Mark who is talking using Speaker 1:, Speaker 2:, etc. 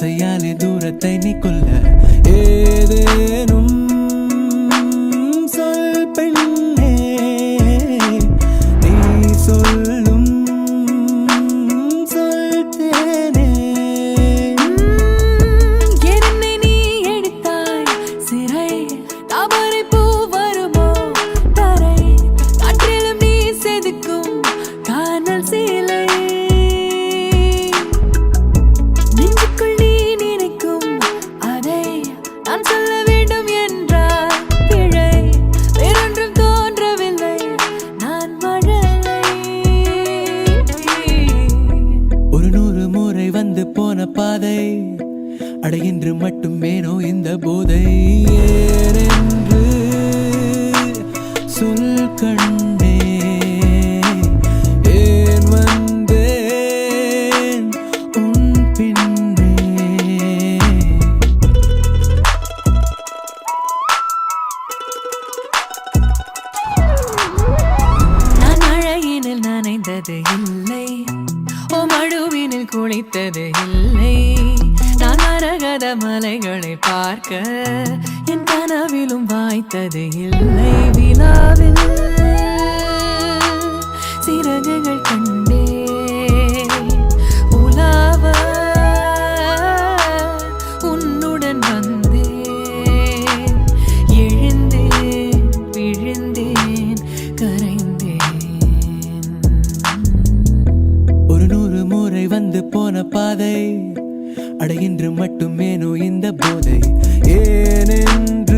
Speaker 1: வார்த்தையாலே தூரத்தை நீ கொல்ல ஏதேனும் சொல் பெண்ணே நீ சொல்லும் சொல் தேனே
Speaker 2: என்னை நீ எடுத்தாய் சிறை தாமரை பூ வருமோ தரை காற்றிலும் நீ செதுக்கும் காணல் சீலை நெஞ்சுக்குள் நீ நினைக்கும் அதை நான் சொல்ல வேண்டும் என்றால் பிழை வேறொன்றும் தோன்றவில்லை நான் மழலை
Speaker 1: ஒரு 100 முறை வந்து போன பாதை அடையின்று மட்டும் வேணோ இந்த போதை ஏனென்று சொல் கண்ணே ஏன் வந்தேன் உன் பின்னே
Speaker 2: நான் மழையினில் நனைந்தது இல்லை ஓ மழுவினில் குளித்தது இல்லை நான் மரகத மலைகளை பார்க்க என் கனவிலும் வாய்த்தது இல்லை விழாவில் சிறகுகள் கண்டே உலாவ உன்னுடன் வந்தேன் எழுந்தேன் விழுந்தேன் கரைந்தேன்
Speaker 1: ஒரு 100 முறை வந்து போன பாதை அடையின்று மட்டும் வேணோ இந்த போதை ஏனென்று